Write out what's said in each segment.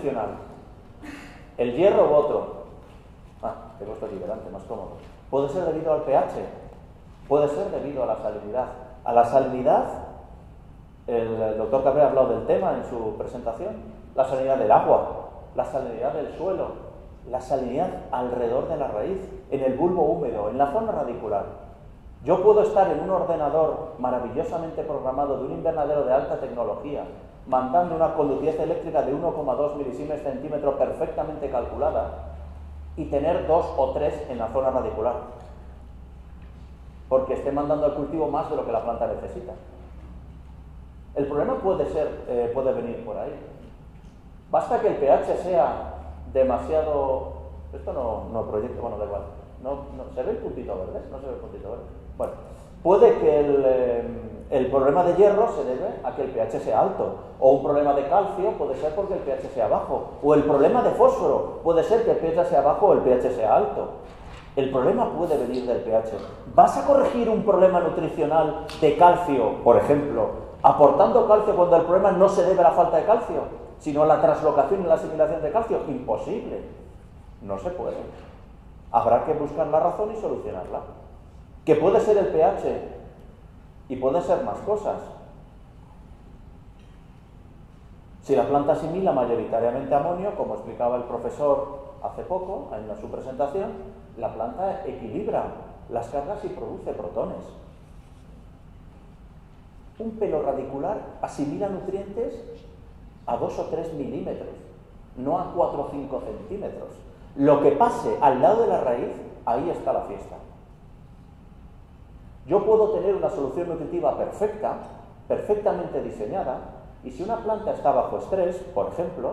nutricional? ¿El hierro u otro? Tengo esto aquí delante, más cómodo. ¿Puede ser debido al pH? Puede ser debido a la salinidad. A la salinidad, el doctor Cabrera ha hablado del tema en su presentación, la salinidad del agua, la salinidad del suelo, la salinidad alrededor de la raíz, en el bulbo húmedo, en la zona radicular. Yo puedo estar en un ordenador maravillosamente programado de un invernadero de alta tecnología, mandando una conductividad eléctrica de 1,2 milisiemens centímetro perfectamente calculada y tener 2 o 3 en la zona radicular, porque esté mandando al cultivo más de lo que la planta necesita. El problema puede venir por ahí. Basta que el pH sea demasiado... Esto no proyecta, bueno, da igual. ¿Se ve el puntito verde? No se ve el puntito verde. Bueno, puede que el problema de hierro se debe a que el pH sea alto, o un problema de calcio puede ser porque el pH sea bajo, o el problema de fósforo puede ser que el pH sea bajo o el pH sea alto. El problema puede venir del pH. ¿Vas a corregir un problema nutricional de calcio, por ejemplo, aportando calcio cuando el problema no se debe a la falta de calcio, sino a la translocación y la asimilación de calcio? Imposible. No se puede. Habrá que buscar la razón y solucionarla. Que puede ser el pH y pueden ser más cosas. Si la planta asimila mayoritariamente amonio, como explicaba el profesor hace poco en su presentación, la planta equilibra las cargas y produce protones. Un pelo radicular asimila nutrientes a 2 o 3 milímetros, no a 4 o 5 centímetros. Lo que pase al lado de la raíz, ahí está la fiesta. Yo puedo tener una solución nutritiva perfecta, perfectamente diseñada, y si una planta está bajo estrés, por ejemplo,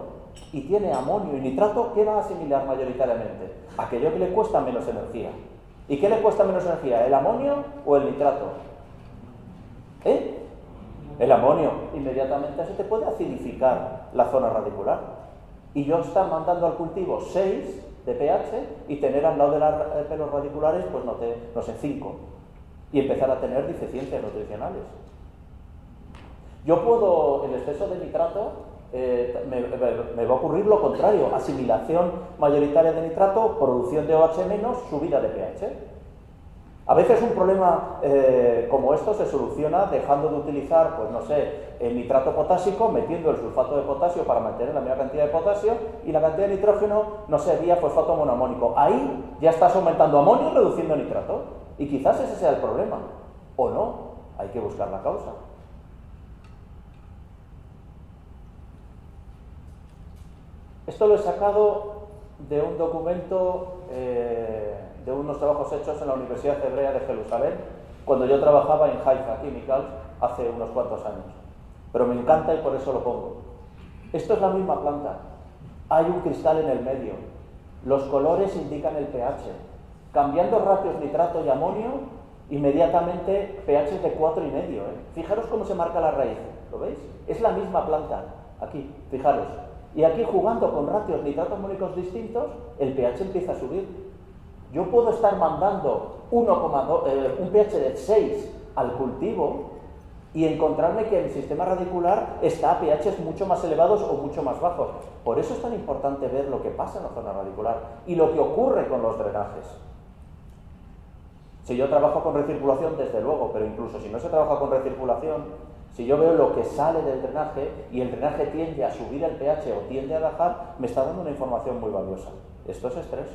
y tiene amonio y nitrato, ¿qué va a asimilar mayoritariamente? Aquello que le cuesta menos energía. ¿Y qué le cuesta menos energía? ¿El amonio o el nitrato? El amonio. Inmediatamente se te puede acidificar la zona radicular. Y yo estar mandando al cultivo 6 de pH y tener al lado de los pelos radiculares, pues no sé, 5. Y empezar a tener deficiencias nutricionales. Yo puedo, el exceso de nitrato, me va a ocurrir lo contrario, asimilación mayoritaria de nitrato, producción de OH menos, subida de pH. A veces un problema como esto se soluciona dejando de utilizar, pues no sé, el nitrato potásico, metiendo el sulfato de potasio para mantener la misma cantidad de potasio y la cantidad de nitrógeno, no sé, vía fosfato monoamónico. Ahí ya estás aumentando amonio y reduciendo nitrato. Y quizás ese sea el problema. O no, hay que buscar la causa. Esto lo he sacado de un documento de unos trabajos hechos en la Universidad Hebrea de Jerusalén, cuando yo trabajaba en Haifa Chemicals hace unos cuantos años. Pero me encanta y por eso lo pongo. Esto es la misma planta. Hay un cristal en el medio. Los colores indican el pH. Cambiando ratios nitrato y amonio, inmediatamente pH de 4,5. Fijaros cómo se marca la raíz. ¿Lo veis? Es la misma planta. Aquí, fijaros. Y aquí, jugando con ratios nitrato-amónicos distintos, el pH empieza a subir. Yo puedo estar mandando un pH de 6 al cultivo y encontrarme que el sistema radicular está a pHs mucho más elevados o mucho más bajos. Por eso es tan importante ver lo que pasa en la zona radicular y lo que ocurre con los drenajes. Si yo trabajo con recirculación, desde luego, pero incluso si no se trabaja con recirculación, si yo veo lo que sale del drenaje y el drenaje tiende a subir el pH o tiende a bajar, me está dando una información muy valiosa. Esto es estrés.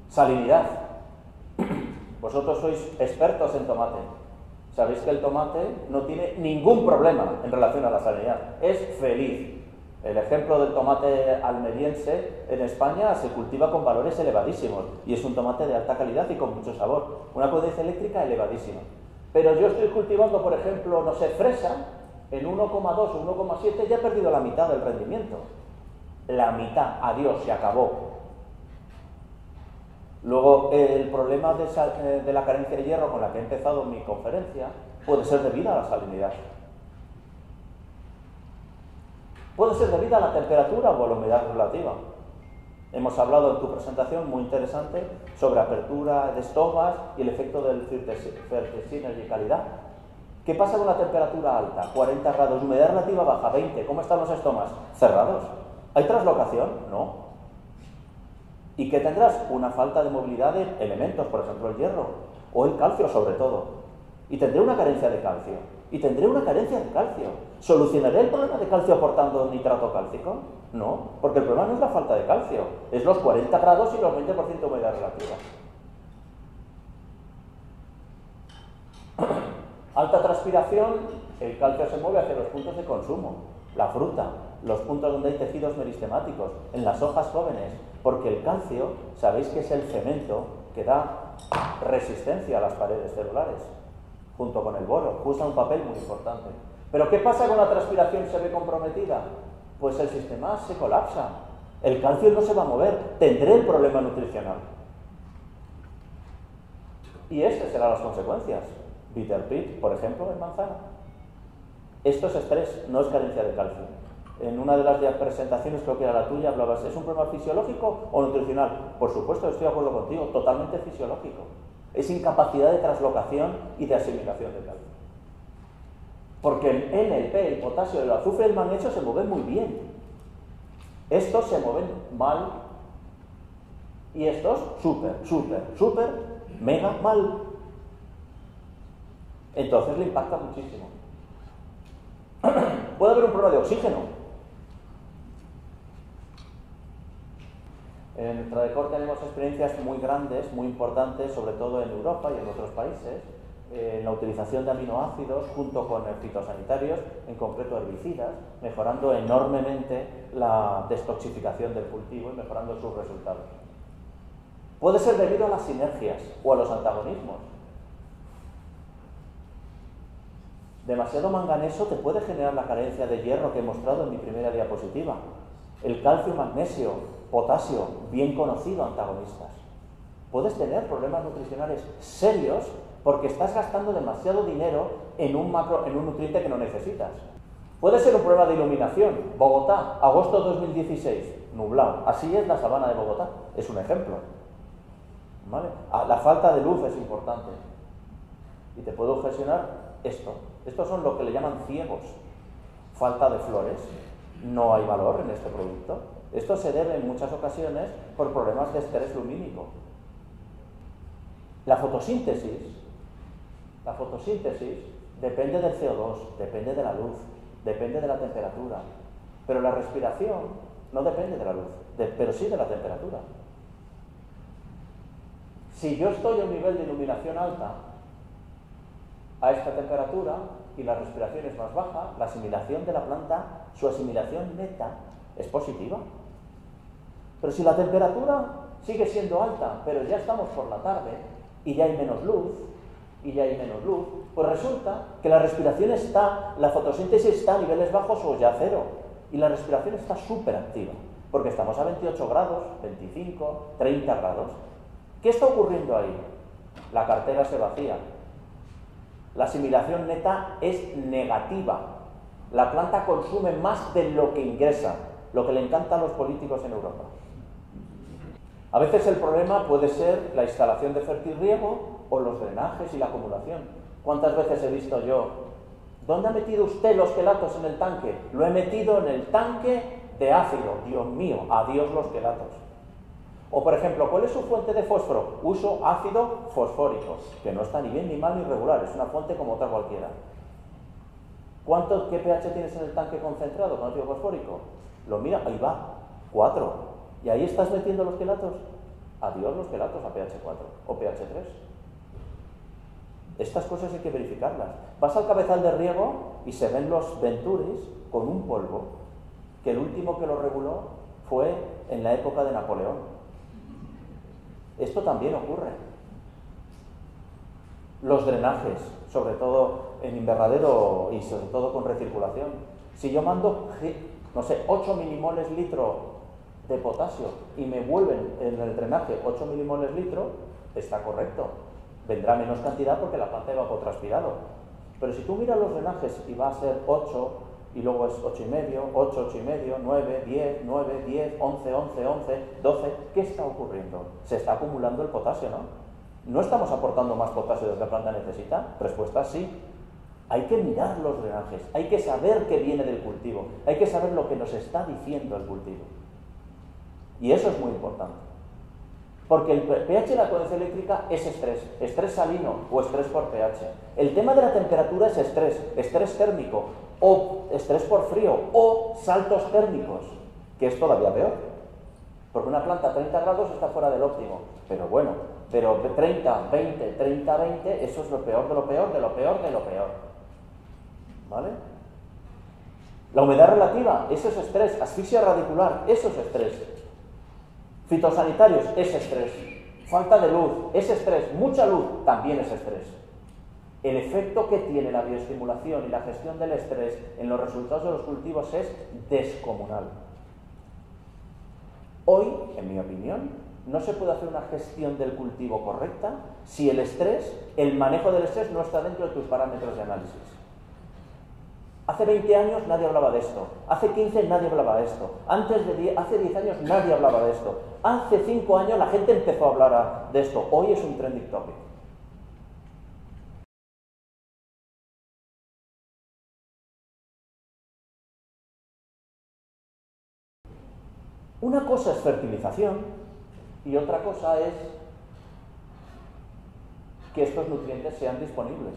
Salinidad. Vosotros sois expertos en tomate. Sabéis que el tomate no tiene ningún problema en relación a la salinidad. Es feliz. El ejemplo del tomate almeriense en España se cultiva con valores elevadísimos y es un tomate de alta calidad y con mucho sabor. Una potencia eléctrica elevadísima. Pero yo estoy cultivando, por ejemplo, no sé, fresa en 1,2 o 1,7, ya he perdido la mitad del rendimiento. La mitad. Adiós, se acabó. Luego, el problema de la carencia de hierro con la que he empezado mi conferencia puede ser debido a la salinidad. Puede ser debida a la temperatura o a la humedad relativa. Hemos hablado en tu presentación, muy interesante, sobre apertura de estomas y el efecto del Filter Synergy calidad. ¿Qué pasa con la temperatura alta? 40 grados, humedad relativa baja, 20. ¿Cómo están los estomas? Cerrados. ¿Hay traslocación? No. ¿Y qué tendrás? Una falta de movilidad de elementos, por ejemplo el hierro, o el calcio sobre todo. Y tendré una carencia de calcio. Y tendré una carencia de calcio. ¿Solucionaré el problema de calcio aportando nitrato cálcico? No, porque el problema no es la falta de calcio, es los 40 grados y los 20% de humedad relativa. Alta transpiración, el calcio se mueve hacia los puntos de consumo, la fruta, los puntos donde hay tejidos meristemáticos, en las hojas jóvenes, porque el calcio, sabéis que es el cemento que da resistencia a las paredes celulares, junto con el boro, juega un papel muy importante. ¿Pero qué pasa con la transpiración se ve comprometida? Pues el sistema se colapsa, el calcio no se va a mover, tendré el problema nutricional. Y estas serán las consecuencias. Bitter pit, por ejemplo, en manzana. Esto es estrés, no es carencia de calcio. En una de las presentaciones, creo que era la tuya, hablabas, ¿es un problema fisiológico o nutricional? Por supuesto, estoy de acuerdo contigo, totalmente fisiológico. Es incapacidad de traslocación y de asimilación de calcio. Porque el N, el P, el potasio, el azufre y el magnesio se mueven muy bien. Estos se mueven mal. Y estos, súper, mega mal. Entonces le impacta muchísimo. Puede haber un problema de oxígeno. En Tradecor tenemos experiencias muy grandes, muy importantes, sobre todo en Europa y en otros países, en la utilización de aminoácidos junto con fitosanitarios, en concreto herbicidas, mejorando enormemente la destoxificación del cultivo y mejorando sus resultados. Puede ser debido a las sinergias o a los antagonismos. Demasiado manganeso te puede generar la carencia de hierro que he mostrado en mi primera diapositiva. El calcio, magnesio, potasio, bien conocido antagonistas. Puedes tener problemas nutricionales serios porque estás gastando demasiado dinero en un nutriente que no necesitas. Puede ser un problema de iluminación. Bogotá, agosto 2016, nublado. Así es la sabana de Bogotá, es un ejemplo. ¿Vale? La falta de luz es importante. Y te puedo gestionar esto. Estos son lo que le llaman ciegos. Falta de flores. No hay valor en este producto. Esto se debe en muchas ocasiones por problemas de estrés lumínico. La fotosíntesis depende del CO2, depende de la luz, depende de la temperatura. Pero la respiración no depende de la luz, pero sí de la temperatura. Si yo estoy a un nivel de iluminación alta, a esta temperatura, y la respiración es más baja, la asimilación de la planta, su asimilación neta, es positiva. Pero si la temperatura sigue siendo alta, pero ya estamos por la tarde, y ya hay menos luz, pues resulta que la respiración está, la fotosíntesis está a niveles bajos o ya cero, y la respiración está súper activa, porque estamos a 28 grados, 25, 30 grados. ¿Qué está ocurriendo ahí? La cartera se vacía. La asimilación neta es negativa. La planta consume más de lo que ingresa, lo que le encanta a los políticos en Europa. A veces el problema puede ser la instalación de fertirriego o los drenajes y la acumulación. ¿Cuántas veces he visto yo? ¿Dónde ha metido usted los quelatos en el tanque? Lo he metido en el tanque de ácido. Dios mío, adiós los quelatos. O, por ejemplo, ¿cuál es su fuente de fósforo? Uso ácido fosfórico, que no está ni bien, ni mal, ni regular, es una fuente como otra cualquiera. ¿Qué pH tienes en el tanque concentrado con ácido fosfórico? Lo mira, ahí va, 4. ¿Y ahí estás metiendo los quelatos? Adiós los quelatos a pH 4 o pH 3. Estas cosas hay que verificarlas. Vas al cabezal de riego y se ven los Venturis con un polvo, que el último que lo reguló fue en la época de Napoleón. Esto también ocurre. Los drenajes, sobre todo en invernadero y sobre todo con recirculación. Si yo mando, no sé, 8 milimoles litro de potasio y me vuelven en el drenaje 8 milimoles litro, está correcto. Vendrá menos cantidad porque la planta evapotranspirado. Pero si tú miras los drenajes y va a ser 8, y luego es 8,5, 8, 8,5, 9, 10, 9, 10, 11, 11, 11, 12. ¿Qué está ocurriendo? Se está acumulando el potasio, ¿no? ¿No estamos aportando más potasio del que la planta necesita? Respuesta sí. Hay que mirar los drenajes, hay que saber qué viene del cultivo, hay que saber lo que nos está diciendo el cultivo. Y eso es muy importante. Porque el pH de la corriente eléctrica es estrés salino o estrés por pH. El tema de la temperatura es estrés térmico o estrés por frío o saltos térmicos, que es todavía peor. Porque una planta a 30 grados está fuera del óptimo. Pero bueno, pero 30, 20, 30, 20, eso es lo peor de lo peor, de lo peor, de lo peor. ¿Vale? La humedad relativa, eso es estrés. Asfixia radicular, eso es estrés. Fitosanitarios, es estrés. Falta de luz, es estrés. Mucha luz, también es estrés. El efecto que tiene la bioestimulación y la gestión del estrés en los resultados de los cultivos es descomunal. Hoy, en mi opinión, no se puede hacer una gestión del cultivo correcta si el estrés, el manejo del estrés no está dentro de tus parámetros de análisis. Hace 20 años nadie hablaba de esto, hace 15 nadie hablaba de esto, hace 10 años nadie hablaba de esto, hace 5 años la gente empezó a hablar de esto, hoy es un trending topic. Una cosa es fertilización y otra cosa es que estos nutrientes sean disponibles.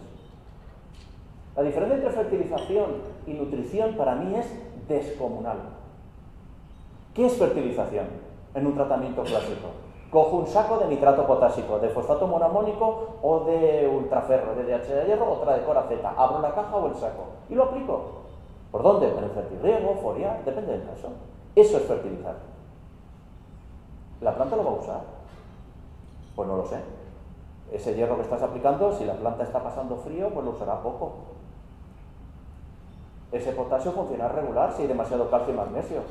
La diferencia entre fertilización y nutrición para mí es descomunal. ¿Qué es fertilización en un tratamiento clásico? Cojo un saco de nitrato potásico, de fosfato monoamónico o de ultraferro, de DH de hierro o Tradecora Z. Abro la caja o el saco y lo aplico. ¿Por dónde? En el fertirriego, foliar, depende del caso. Eso es fertilizar. ¿La planta lo va a usar? Pues no lo sé. Ese hierro que estás aplicando, si la planta está pasando frío, pues lo usará poco. Ese potasio funciona regular si hay demasiado calcio y magnesio.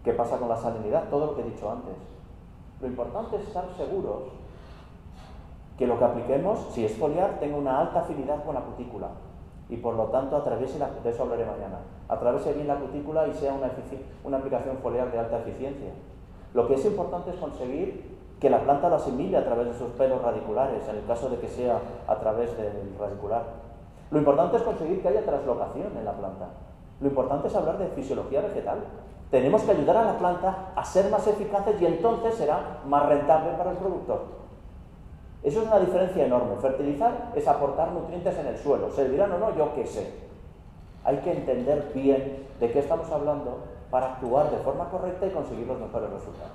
¿Qué pasa con la salinidad? Todo lo que he dicho antes. Lo importante es estar seguros que lo que apliquemos, si es foliar, tenga una alta afinidad con la cutícula y por lo tanto atraviese, de eso hablaré mañana, atraviese bien la cutícula y sea una aplicación foliar de alta eficiencia. Lo que es importante es conseguir que la planta lo asimile a través de sus pelos radiculares, en el caso de que sea a través del radicular. Lo importante es conseguir que haya translocación en la planta. Lo importante es hablar de fisiología vegetal. Tenemos que ayudar a la planta a ser más eficaces y entonces será más rentable para el productor. Eso es una diferencia enorme. Fertilizar es aportar nutrientes en el suelo. ¿Servirán o no? Yo qué sé. Hay que entender bien de qué estamos hablando para actuar de forma correcta y conseguir los mejores resultados.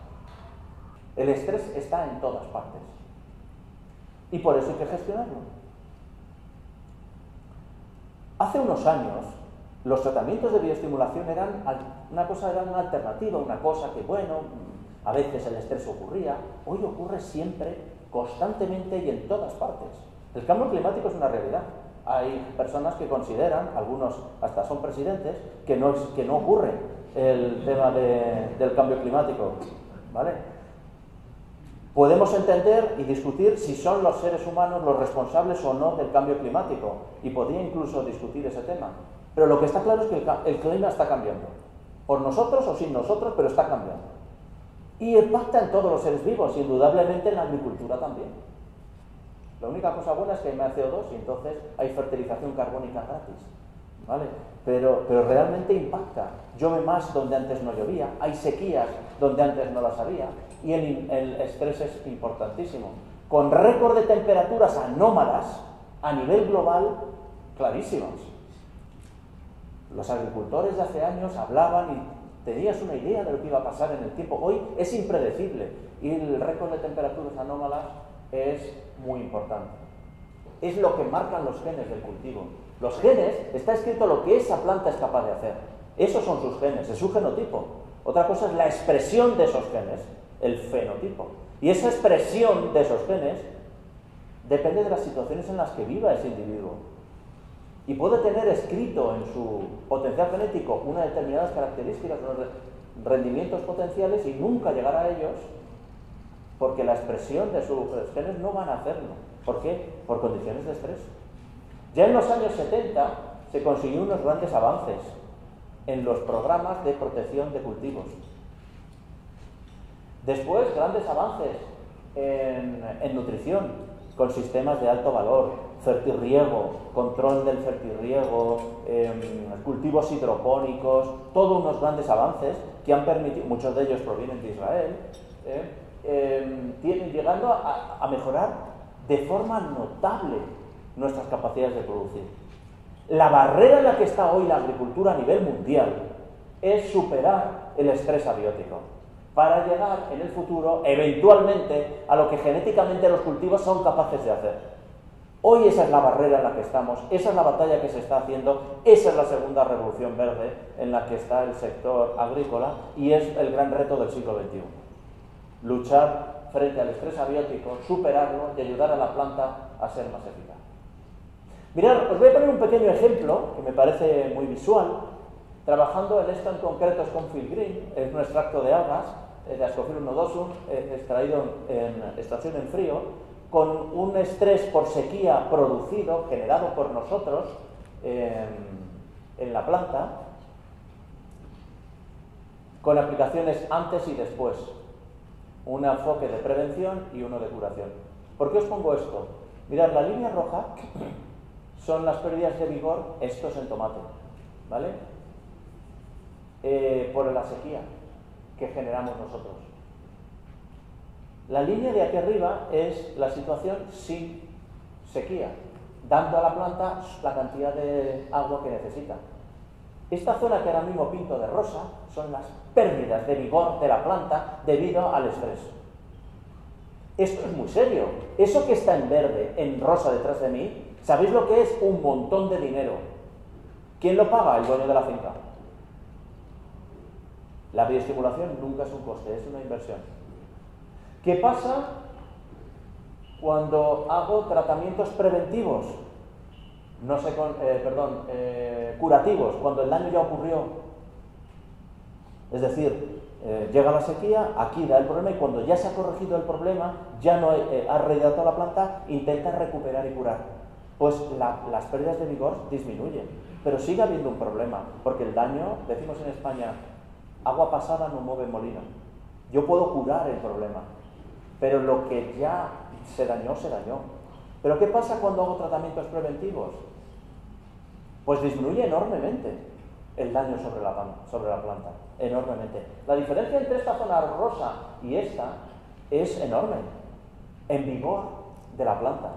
El estrés está en todas partes y por eso hay que gestionarlo. Hace unos años los tratamientos de bioestimulación eran una alternativa, una cosa que, bueno, a veces el estrés ocurría. Hoy ocurre siempre, constantemente y en todas partes. El cambio climático es una realidad. Hay personas que consideran, algunos hasta son presidentes, que no ocurre el tema del cambio climático, ¿vale? Podemos entender y discutir si son los seres humanos los responsables o no del cambio climático, y podría incluso discutir ese tema. Pero lo que está claro es que el clima está cambiando, por nosotros o sin nosotros, pero está cambiando. Y impacta en todos los seres vivos, y indudablemente en la agricultura también. La única cosa buena es que hay más CO2 y entonces hay fertilización carbónica gratis, ¿vale? Pero realmente impacta. Llueve más donde antes no llovía, hay sequías donde antes no las había, y el estrés es importantísimo. Con récord de temperaturas anómalas a nivel global clarísimas. Los agricultores de hace años hablaban y tenías una idea de lo que iba a pasar en el tiempo. Hoy es impredecible y el récord de temperaturas anómalas es muy importante. Es lo que marcan los genes del cultivo. Los genes, está escrito lo que esa planta es capaz de hacer. Esos son sus genes, es su genotipo. Otra cosa es la expresión de esos genes, el fenotipo. Y esa expresión de esos genes depende de las situaciones en las que viva ese individuo. Y puede tener escrito en su potencial genético unas determinadas características, unos rendimientos potenciales y nunca llegar a ellos porque la expresión de sus genes no van a hacerlo. ¿Por qué? Por condiciones de estrés. Ya en los años 70 se consiguió unos grandes avances en los programas de protección de cultivos. Después, grandes avances en nutrición, con sistemas de alto valor, fertirriego, control del fertirriego, cultivos hidropónicos, todos unos grandes avances que han permitido, muchos de ellos provienen de Israel, llegando a mejorar de forma notable nuestras capacidades de producir. La barrera en la que está hoy la agricultura a nivel mundial es superar el estrés abiótico para llegar en el futuro, eventualmente, a lo que genéticamente los cultivos son capaces de hacer. Hoy esa es la barrera en la que estamos, esa es la batalla que se está haciendo, esa es la segunda revolución verde en la que está el sector agrícola y es el gran reto del siglo XXI. Luchar frente al estrés abiótico, superarlo y ayudar a la planta a ser más eficaz. Mirad, os voy a poner un pequeño ejemplo que me parece muy visual. Trabajando en esto en concreto es con Phil Green, es un extracto de algas de Ascophyllum nodosum, extraído en extracción en frío, con un estrés por sequía producido, generado por nosotros en la planta, con aplicaciones antes y después, un enfoque de prevención y uno de curación. ¿Por qué os pongo esto? Mirad, la línea roja son las pérdidas de vigor, estos en tomate, ¿vale? Por la sequía que generamos nosotros. La línea de aquí arriba es la situación sin sequía, dando a la planta la cantidad de agua que necesita. Esta zona que ahora mismo pinto de rosa son las pérdidas de vigor de la planta debido al estrés. Esto es muy serio. Eso que está en verde, en rosa detrás de mí, ¿sabéis lo que es? Un montón de dinero. ¿Quién lo paga? El dueño de la finca. La bioestimulación nunca es un coste, es una inversión. ¿Qué pasa cuando hago tratamientos preventivos? Curativos, cuando el daño ya ocurrió. Es decir, llega la sequía, aquí da el problema y cuando ya se ha corregido el problema, ya no ha rehidratado la planta, intenta recuperar y curar. Pues las pérdidas de vigor disminuyen, pero sigue habiendo un problema, porque el daño, decimos en España, agua pasada no mueve molino. Yo puedo curar el problema, pero lo que ya se dañó, se dañó. ¿Pero qué pasa cuando hago tratamientos preventivos? Pues disminuye enormemente el daño sobre la planta, enormemente. La diferencia entre esta zona rosa y esta es enorme, en vigor de la planta,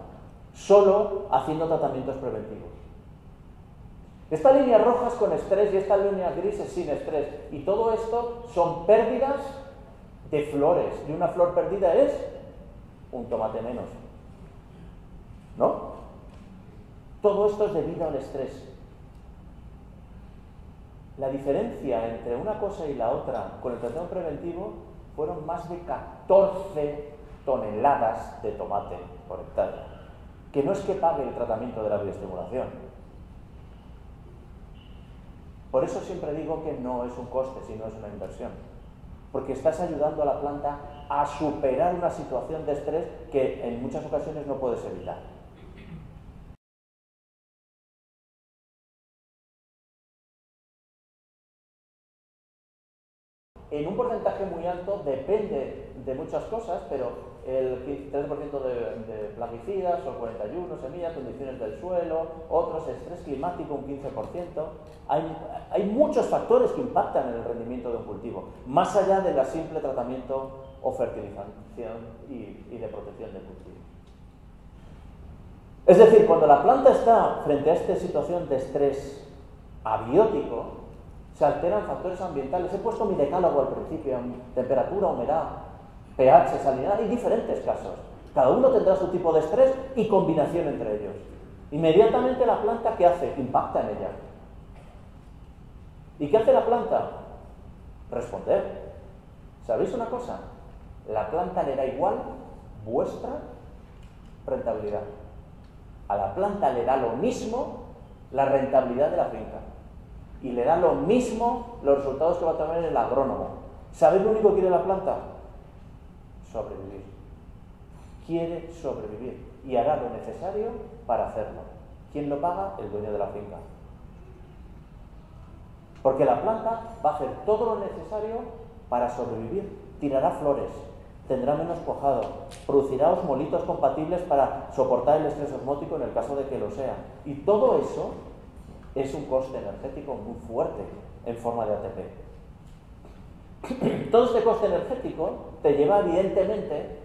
solo haciendo tratamientos preventivos. Esta línea roja es con estrés y esta línea gris es sin estrés. Y todo esto son pérdidas de flores. Y una flor perdida es un tomate menos. ¿No? Todo esto es debido al estrés. La diferencia entre una cosa y la otra con el tratamiento preventivo fueron más de 14 toneladas de tomate por hectárea. Que no es que pague el tratamiento de la bioestimulación. Por eso siempre digo que no es un coste, sino es una inversión. Porque estás ayudando a la planta a superar una situación de estrés que en muchas ocasiones no puedes evitar. En un porcentaje muy alto depende de muchas cosas, pero el 3% de plaguicidas o 41 semillas, condiciones del suelo, otros estrés climático un 15%. Hay muchos factores que impactan en el rendimiento de un cultivo, más allá del simple tratamiento o fertilización y de protección del cultivo. Es decir, cuando la planta está frente a esta situación de estrés abiótico, se alteran factores ambientales. He puesto mi decálogo al principio, temperatura, humedad, pH, salinidad, y diferentes casos. Cada uno tendrá su tipo de estrés y combinación entre ellos. Inmediatamente la planta, ¿qué hace? Impacta en ella. ¿Y qué hace la planta? Responder. ¿Sabéis una cosa? La planta le da igual vuestra rentabilidad. A la planta le da lo mismo la rentabilidad de la finca. Y le da lo mismo los resultados que va a tener el agrónomo. ¿Sabéis lo único que quiere la planta? Sobrevivir. Quiere sobrevivir y hará lo necesario para hacerlo. ¿Quién lo paga? El dueño de la finca. Porque la planta va a hacer todo lo necesario para sobrevivir. Tirará flores, tendrá menos cuajado, producirá osmolitos compatibles para soportar el estrés osmótico en el caso de que lo sea. Y todo eso es un coste energético muy fuerte en forma de ATP. Todo este coste energético te lleva evidentemente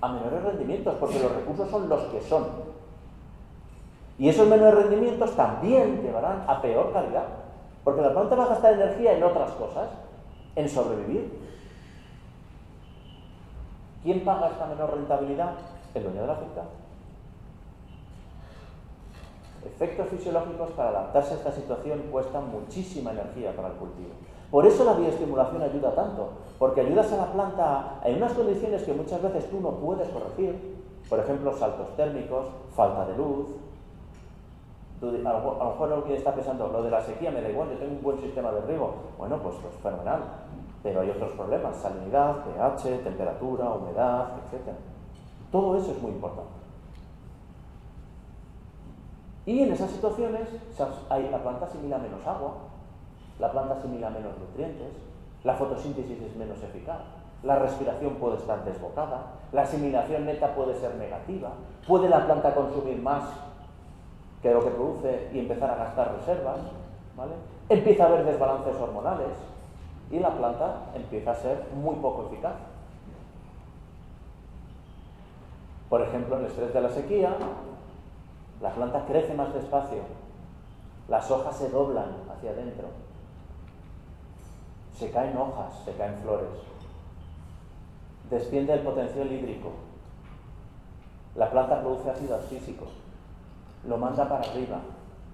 a menores rendimientos, porque los recursos son los que son. Y esos menores rendimientos también llevarán a peor calidad, porque la planta va a gastar energía en otras cosas, en sobrevivir. ¿Quién paga esta menor rentabilidad? El dueño de la finca. Efectos fisiológicos para adaptarse a esta situación cuestan muchísima energía para el cultivo. Por eso la bioestimulación ayuda tanto, porque ayudas a la planta en unas condiciones que muchas veces tú no puedes corregir, por ejemplo, saltos térmicos, falta de luz. A lo mejor alguien está pensando, lo de la sequía me da igual, yo tengo un buen sistema de riego. Bueno, pues fenomenal, pero hay otros problemas, salinidad, pH, temperatura, humedad, etc. Todo eso es muy importante. Y en esas situaciones la planta asimila menos agua, la planta asimila menos nutrientes, la fotosíntesis es menos eficaz, la respiración puede estar desbocada, la asimilación neta puede ser negativa, puede la planta consumir más que lo que produce y empezar a gastar reservas, ¿vale? Empieza a haber desbalances hormonales y la planta empieza a ser muy poco eficaz. Por ejemplo, el estrés de la sequía, la planta crece más despacio, las hojas se doblan hacia adentro, se caen hojas, se caen flores, desciende el potencial hídrico, la planta produce ácido asfísico, lo manda para arriba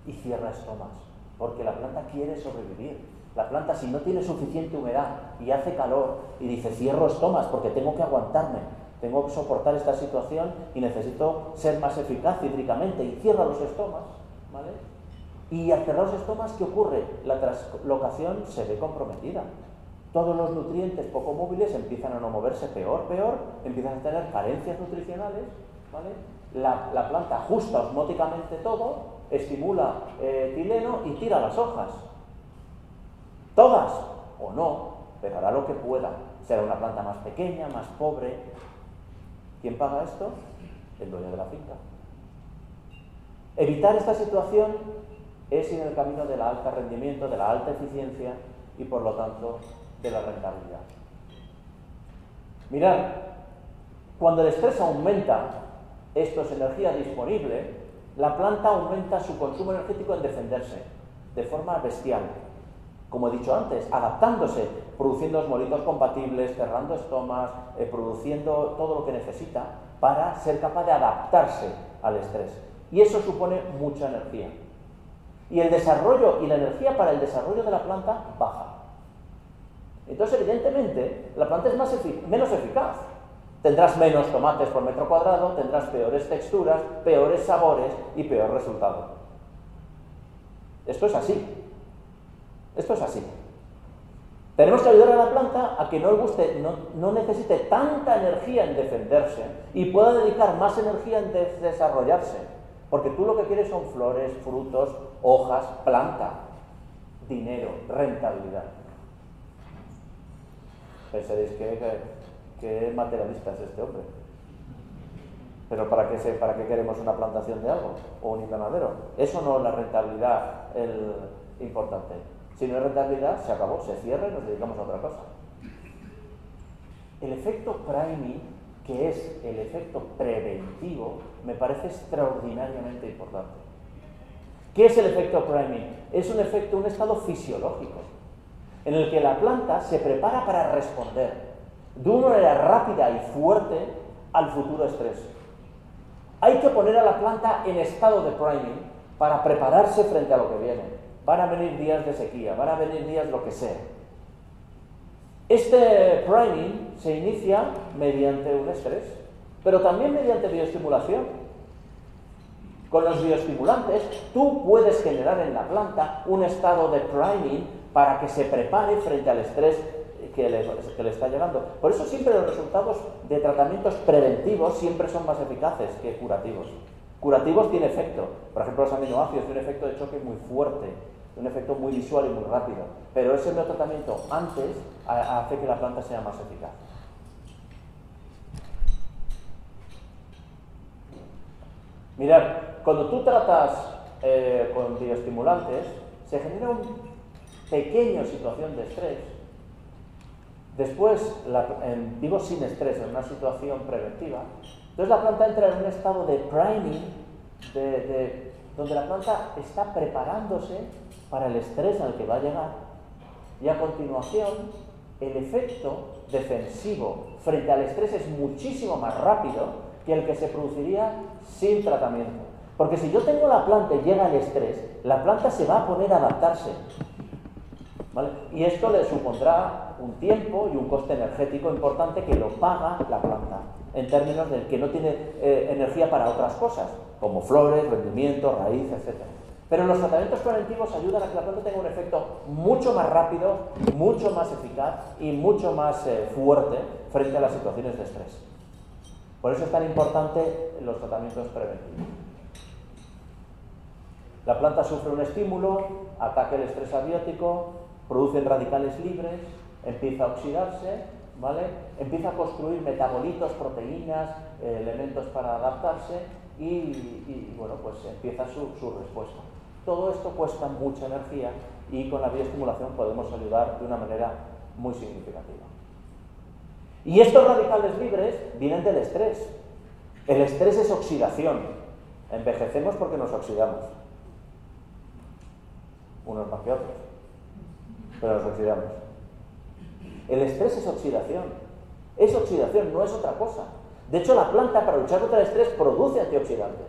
y cierra estomas, porque la planta quiere sobrevivir. La planta, si no tiene suficiente humedad y hace calor y dice cierro estomas porque tengo que aguantarme, tengo que soportar esta situación y necesito ser más eficaz hídricamente, y cierra los estomas, ¿vale? Y al cerrar los estomas, ¿qué ocurre? La translocación se ve comprometida. Todos los nutrientes poco móviles empiezan a no moverse peor, empiezan a tener carencias nutricionales, ¿vale? La planta ajusta osmóticamente todo, estimula tileno y tira las hojas. Todas, o no, pero hará lo que pueda. Será una planta más pequeña, más pobre. ¿Quién paga esto? El dueño de la finca. Evitar esta situación es ir en el camino del alto rendimiento, de la alta eficiencia y, por lo tanto, de la rentabilidad. Mirad, cuando el estrés aumenta, esto es energía disponible, la planta aumenta su consumo energético en defenderse, de forma bestial. Como he dicho antes, adaptándose, produciendo osmolitos compatibles, cerrando estomas, produciendo todo lo que necesita para ser capaz de adaptarse al estrés. Y eso supone mucha energía. Y el desarrollo y la energía para el desarrollo de la planta baja. Entonces, evidentemente, la planta es menos eficaz. Tendrás menos tomates por metro cuadrado, tendrás peores texturas, peores sabores y peor resultado. Esto es así. Esto es así. Tenemos que ayudar a la planta a que no necesite tanta energía en defenderse y pueda dedicar más energía en desarrollarse. Porque tú lo que quieres son flores, frutos, hojas, planta, dinero, rentabilidad. Pensaréis que materialista es este hombre. Pero ¿para qué queremos una plantación de algo? O un invernadero. Eso no es la rentabilidad importante. Si no hay rentabilidad, se acabó, se cierra y nos dedicamos a otra cosa. El efecto priming, que es el efecto preventivo, me parece extraordinariamente importante. ¿Qué es el efecto priming? Es un estado fisiológico, en el que la planta se prepara para responder de una manera rápida y fuerte al futuro estrés. Hay que poner a la planta en estado de priming para prepararse frente a lo que viene. Van a venir días de sequía, van a venir días lo que sea. Este priming se inicia mediante un estrés, pero también mediante bioestimulación. Con los bioestimulantes, tú puedes generar en la planta un estado de priming para que se prepare frente al estrés que le está llegando. Por eso siempre los resultados de tratamientos preventivos siempre son más eficaces que curativos. Curativos tiene efecto. Por ejemplo, los aminoácidos tienen un efecto de choque muy fuerte, un efecto muy visual y muy rápido. Pero ese tratamiento antes hace que la planta sea más eficaz. Mirad, cuando tú tratas con bioestimulantes, se genera una pequeña situación de estrés. Después, digo sin estrés, en una situación preventiva, entonces la planta entra en un estado de priming, donde la planta está preparándose para el estrés al que va a llegar, y a continuación el efecto defensivo frente al estrés es muchísimo más rápido que el que se produciría sin tratamiento. Porque si yo tengo la planta y llega el estrés, la planta se va a poner a adaptarse, ¿vale? Y esto le supondrá un tiempo y un coste energético importante que lo paga la planta, en términos de que no tiene energía para otras cosas, como flores, rendimiento, raíz, etc. Pero los tratamientos preventivos ayudan a que la planta tenga un efecto mucho más rápido, mucho más eficaz y mucho más fuerte frente a las situaciones de estrés. Por eso es tan importante los tratamientos preventivos. La planta sufre un estímulo, ataca el estrés abiótico, producen radicales libres, empieza a oxidarse, ¿vale? Empieza a construir metabolitos, proteínas, elementos para adaptarse y bueno, pues empieza su respuesta. Todo esto cuesta mucha energía y con la bioestimulación podemos ayudar de una manera muy significativa. Y estos radicales libres vienen del estrés. El estrés es oxidación. Envejecemos porque nos oxidamos. Unos más que otros, pero nos oxidamos. El estrés es oxidación. Es oxidación, no es otra cosa. De hecho, la planta, para luchar contra el estrés, produce antioxidantes.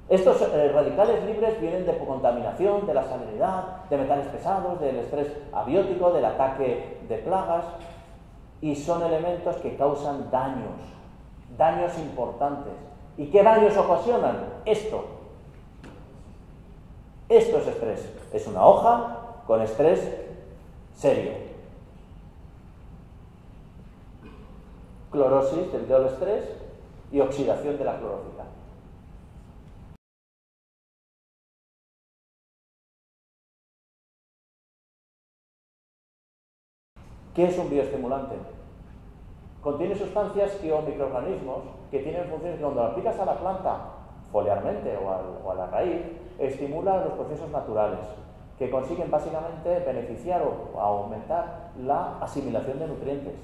Estos radicales libres vienen de contaminación, de la salinidad, de metales pesados, del estrés abiótico, del ataque de plagas, y son elementos que causan daños importantes. ¿Y qué daños ocasionan? Esto es estrés. Es una hoja con estrés serio. Clorosis debido al estrés y oxidación de la clorofila. ¿Qué es un bioestimulante? Contiene sustancias o microorganismos que tienen funciones que cuando lo aplicas a la planta foliarmente o a la raíz, estimulan los procesos naturales que consiguen básicamente beneficiar o aumentar la asimilación de nutrientes,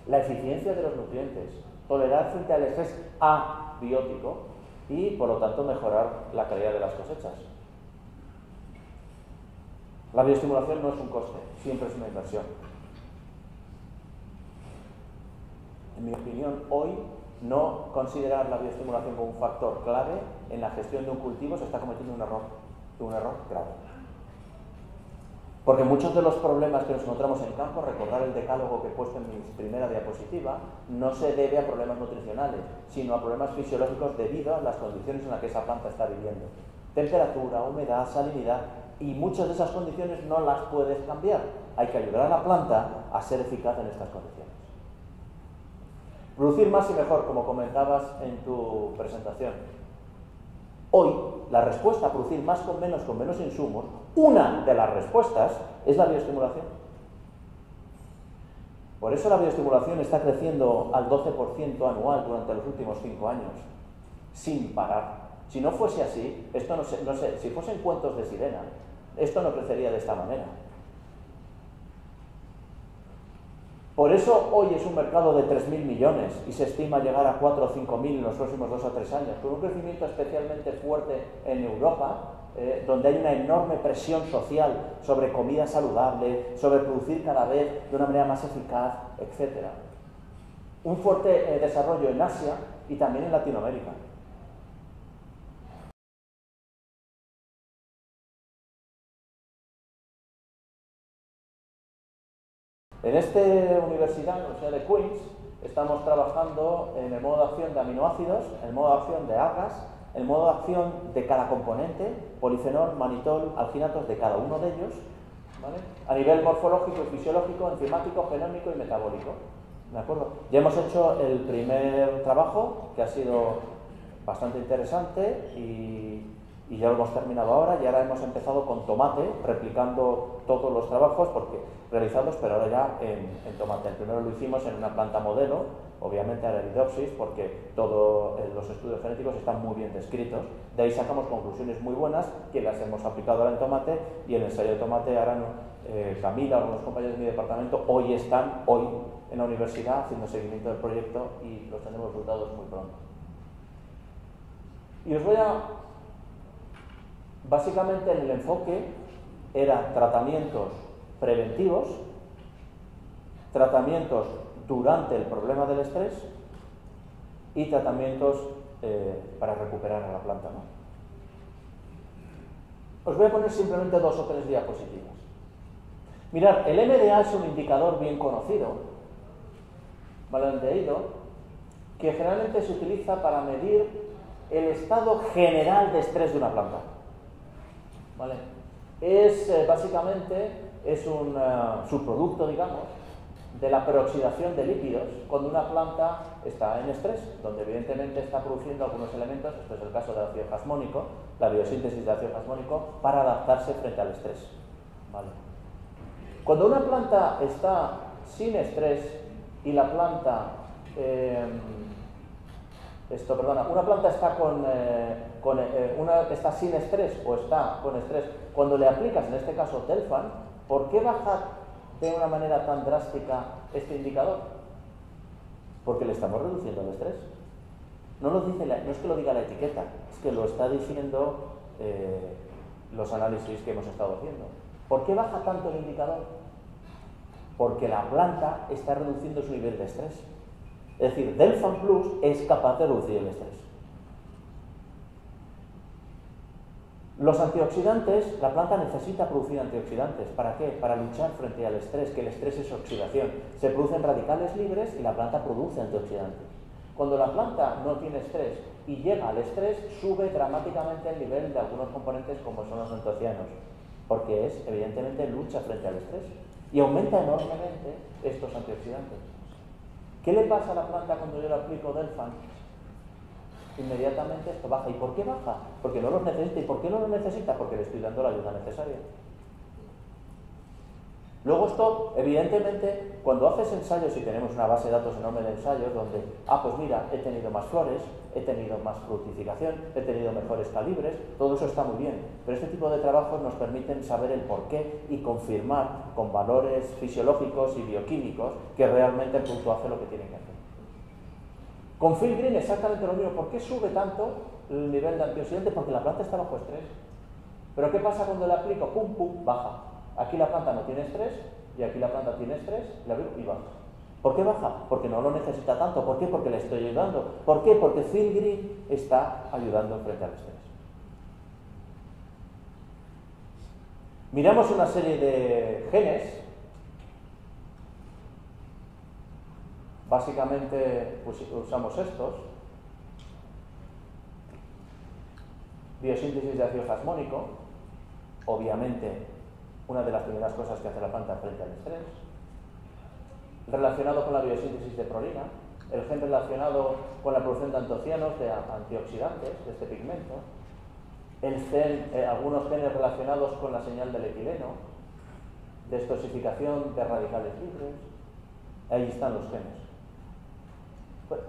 la eficiencia de los nutrientes, tolerar frente al estrés abiótico y, por lo tanto, mejorar la calidad de las cosechas. La bioestimulación no es un coste, siempre es una inversión. En mi opinión, hoy, no considerar la bioestimulación como un factor clave en la gestión de un cultivo se está cometiendo un error grave. Porque muchos de los problemas que nos encontramos en campo, recordar el decálogo que he puesto en mi primera diapositiva, no se debe a problemas nutricionales, sino a problemas fisiológicos debido a las condiciones en las que esa planta está viviendo. Temperatura, humedad, salinidad, y muchas de esas condiciones no las puedes cambiar. Hay que ayudar a la planta a ser eficaz en estas condiciones. Producir más y mejor, como comentabas en tu presentación. Hoy, la respuesta a producir más con menos insumos, una de las respuestas es la bioestimulación. Por eso la bioestimulación está creciendo al 12% anual durante los últimos 5 años, sin parar. Si no fuese así, esto si fuesen cuentos de sirena, esto no crecería de esta manera. Por eso hoy es un mercado de 3.000 millones y se estima llegar a 4 o 5.000 en los próximos 2 o 3 años, con un crecimiento especialmente fuerte en Europa, donde hay una enorme presión social sobre comida saludable, sobre producir cada vez de una manera más eficaz, etc. Un fuerte desarrollo en Asia y también en Latinoamérica. En esta universidad, la Universidad de Queens, estamos trabajando en el modo de acción de aminoácidos, el modo de acción de algas, el modo de acción de cada componente, polifenol, manitol, alginatos de cada uno de ellos, ¿vale? A nivel morfológico y fisiológico, enzimático, genómico y metabólico. ¿De acuerdo? Ya hemos hecho el primer trabajo, que ha sido bastante interesante y Y ya lo hemos terminado ahora, y ahora hemos empezado con tomate, replicando todos los trabajos realizados, pero ahora ya en tomate. El primero lo hicimos en una planta modelo, obviamente Arabidopsis, porque todos los estudios genéticos están muy bien descritos. De ahí sacamos conclusiones muy buenas que las hemos aplicado ahora en tomate, y en el ensayo de tomate ahora Camila, algunos compañeros de mi departamento, hoy están en la universidad haciendo seguimiento del proyecto y los tendremos resultados muy pronto. Y os voy a... Básicamente el enfoque era tratamientos preventivos, tratamientos durante el problema del estrés y tratamientos para recuperar a la planta, ¿no? Os voy a poner simplemente 2 o 3 diapositivas. Mirad, el MDA es un indicador bien conocido, malentendido, que generalmente se utiliza para medir el estado general de estrés de una planta. ¿Vale? Básicamente es un subproducto, digamos, de la peroxidación de lípidos cuando una planta está en estrés, donde evidentemente está produciendo algunos elementos, esto es el caso del ácido jasmónico, la biosíntesis de ácido jasmónico, para adaptarse frente al estrés. ¿Vale? Cuando una planta está sin estrés y la planta... una planta está sin estrés o está con estrés, cuando le aplicas, en este caso, Delfan, ¿por qué baja de una manera tan drástica este indicador? Porque le estamos reduciendo el estrés. No es que lo diga la etiqueta, es que lo está diciendo los análisis que hemos estado haciendo. ¿Por qué baja tanto el indicador? Porque la planta está reduciendo su nivel de estrés. Es decir, Delfan Plus es capaz de reducir el estrés. Los antioxidantes, la planta necesita producir antioxidantes. ¿Para qué? Para luchar frente al estrés, que el estrés es oxidación. Se producen radicales libres y la planta produce antioxidantes. Cuando la planta no tiene estrés y llega al estrés, sube dramáticamente el nivel de algunos componentes como son los antocianos, porque es, evidentemente, lucha frente al estrés. Y aumenta enormemente estos antioxidantes. ¿Qué le pasa a la planta cuando yo le aplico Delfan? Inmediatamente esto baja. ¿Y por qué baja? Porque no los necesita. ¿Y por qué no los necesita? Porque le estoy dando la ayuda necesaria. Luego esto, evidentemente, cuando haces ensayos y tenemos una base de datos enorme de ensayos donde, pues mira, he tenido más flores, he tenido más fructificación, he tenido mejores calibres, todo eso está muy bien. Pero este tipo de trabajos nos permiten saber el porqué y confirmar con valores fisiológicos y bioquímicos que realmente el producto hace lo que tiene que hacer. Con Phil Green exactamente lo mismo. ¿Por qué sube tanto el nivel de antioxidantes? Porque la planta está bajo estrés. Pero ¿qué pasa cuando le aplico? Pum, pum, baja. Aquí la planta no tiene estrés y aquí la planta tiene estrés, la veo y baja. ¿Por qué baja? Porque no lo necesita tanto. ¿Por qué? Porque le estoy ayudando. ¿Por qué? Porque Phil Green está ayudando frente al estrés. Miramos una serie de genes. Básicamente pues, usamos estos. Biosíntesis de ácido jasmónico. Obviamente, una de las primeras cosas que hace la planta frente al estrés. Relacionado con la biosíntesis de prolina. El gen relacionado con la producción de antocianos, de antioxidantes, de este pigmento. Algunos genes relacionados con la señal del etileno. Destosificación de radicales libres. Ahí están los genes.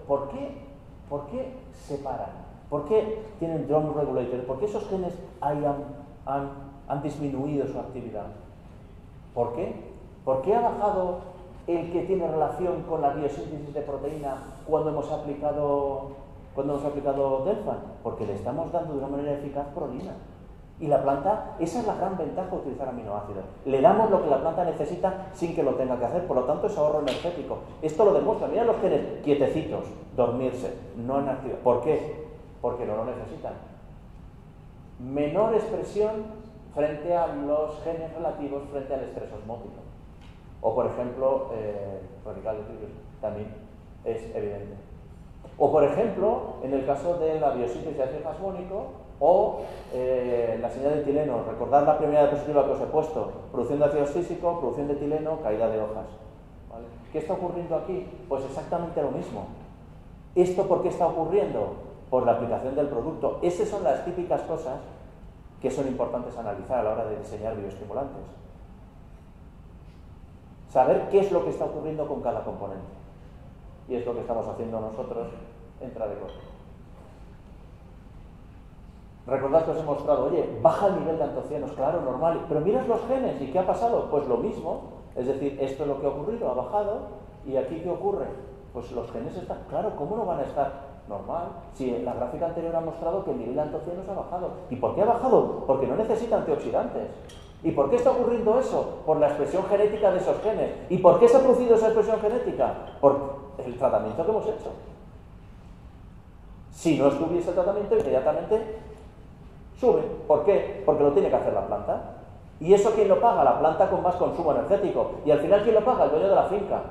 ¿Por qué separan? ¿Por qué tienen drum regulator? ¿Por qué esos genes han disminuido su actividad? ¿Por qué? ¿Por qué ha bajado el que tiene relación con la biosíntesis de proteína cuando hemos aplicado Delfan? Porque le estamos dando de una manera eficaz prolina. Y la planta, esa es la gran ventaja de utilizar aminoácidos. Le damos lo que la planta necesita sin que lo tenga que hacer, por lo tanto es ahorro energético. Esto lo demuestra. Mira los genes quietecitos, dormirse, no en actividad. ¿Por qué? Porque no lo necesitan. Menor expresión frente a los genes relativos frente al estrés osmótico. O por ejemplo, radicales libres, también es evidente. O por ejemplo, en el caso de la biosíntesis de ácido jasmónico o la señal de etileno. Recordad la primera diapositiva que os he puesto: producción de ácido físico, producción de etileno, caída de hojas. ¿Vale? ¿Qué está ocurriendo aquí? Pues exactamente lo mismo. ¿Esto por qué está ocurriendo? Por la aplicación del producto. Esas son las típicas cosas que son importantes analizar a la hora de diseñar bioestimulantes. Saber qué es lo que está ocurriendo con cada componente. Y es lo que estamos haciendo nosotros en Tradecor. Recordad que os he mostrado, oye, baja el nivel de antocianos, claro, normal, pero miras los genes, ¿y qué ha pasado? Pues lo mismo, es decir, esto es lo que ha ocurrido, ha bajado, ¿y aquí qué ocurre? Pues los genes están, claro, ¿cómo no van a estar normal? Si en la gráfica anterior ha mostrado que el nivel de antocianos ha bajado. ¿Y por qué ha bajado? Porque no necesita antioxidantes. ¿Y por qué está ocurriendo eso? Por la expresión genética de esos genes. ¿Y por qué se ha producido esa expresión genética? Por el tratamiento que hemos hecho. Si no estuviese el tratamiento, inmediatamente sube. ¿Por qué? Porque lo tiene que hacer la planta. ¿Y eso quién lo paga? La planta con más consumo energético. ¿Y al final quién lo paga? El dueño de la finca.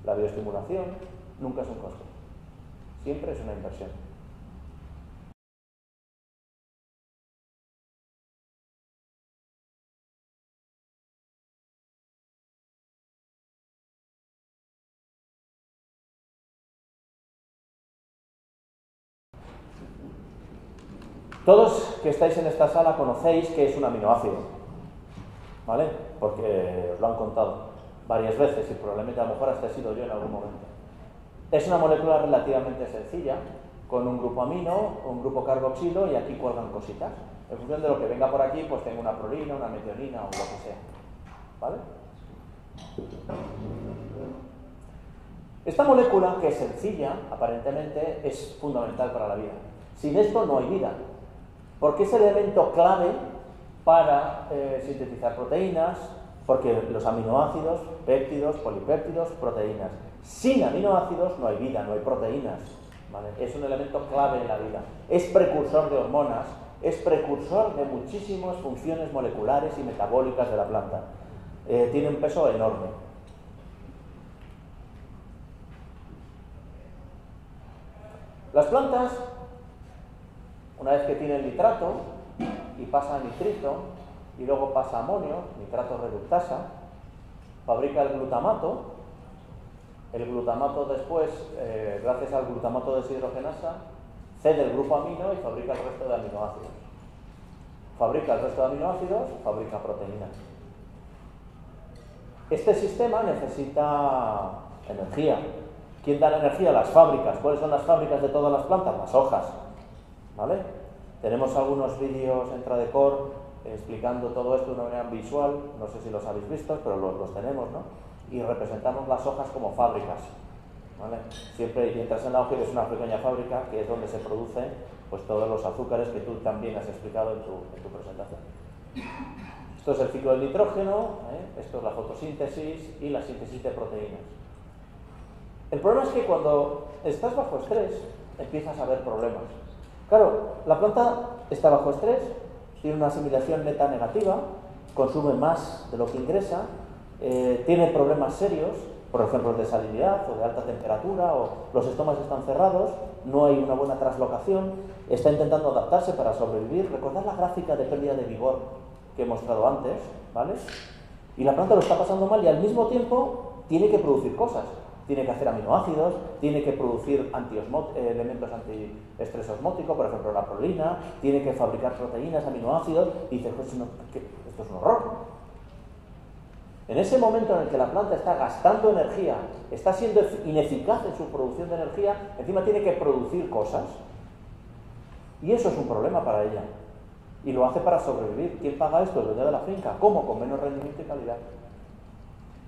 La bioestimulación nunca es un costo. Siempre es una inversión. Todos que estáis en esta sala conocéis qué es un aminoácido, ¿vale? Porque os lo han contado varias veces y probablemente a lo mejor hasta he sido yo en algún momento. Es una molécula relativamente sencilla, con un grupo amino, un grupo carboxilo y aquí cuelgan cositas. En función de lo que venga por aquí, pues tengo una prolina, una metionina o lo que sea, ¿vale? Esta molécula, que es sencilla, aparentemente, es fundamental para la vida. Sin esto no hay vida, porque es el elemento clave para sintetizar proteínas, porque los aminoácidos, péptidos, polipéptidos, proteínas. Sin aminoácidos no hay vida, no hay proteínas, ¿vale? Es un elemento clave en la vida. Es precursor de hormonas, es precursor de muchísimas funciones moleculares y metabólicas de la planta. Tiene un peso enorme. Las plantas, una vez que tienen nitrato y pasa a nitrito y luego pasa a amonio, nitrato reductasa, fabrica el glutamato. El glutamato después, gracias al glutamato deshidrogenasa, cede el grupo amino y fabrica el resto de aminoácidos. Fabrica el resto de aminoácidos, fabrica proteínas. Este sistema necesita energía. ¿Quién da la energía? Las fábricas. ¿Cuáles son las fábricas de todas las plantas? Las hojas, ¿vale? Tenemos algunos vídeos en Tradecor explicando todo esto de una manera visual, no sé si los habéis visto, pero los tenemos, ¿no? Y representamos las hojas como fábricas, ¿vale? Siempre entras en la hoja y es una pequeña fábrica que es donde se producen pues, todos los azúcares que tú también has explicado en tu presentación. Esto es el ciclo del nitrógeno, esto es la fotosíntesis y la síntesis de proteínas. El problema es que cuando estás bajo estrés empiezas a ver problemas. Claro, la planta está bajo estrés, tiene una asimilación neta negativa, consume más de lo que ingresa, tiene problemas serios, por ejemplo de salinidad o de alta temperatura, o los estómagos están cerrados, no hay una buena translocación, está intentando adaptarse para sobrevivir. Recordad la gráfica de pérdida de vigor que he mostrado antes, ¿vale? Y la planta lo está pasando mal y al mismo tiempo tiene que producir cosas. Tiene que hacer aminoácidos, tiene que producir elementos antiestrés osmótico, por ejemplo la prolina, tiene que fabricar proteínas, aminoácidos, y dices, pues no, esto es un horror. En ese momento en el que la planta está gastando energía, está siendo ineficaz en su producción de energía, encima tiene que producir cosas. Y eso es un problema para ella. Y lo hace para sobrevivir. ¿Quién paga esto? El dueño de la finca. ¿Cómo? Con menos rendimiento y calidad.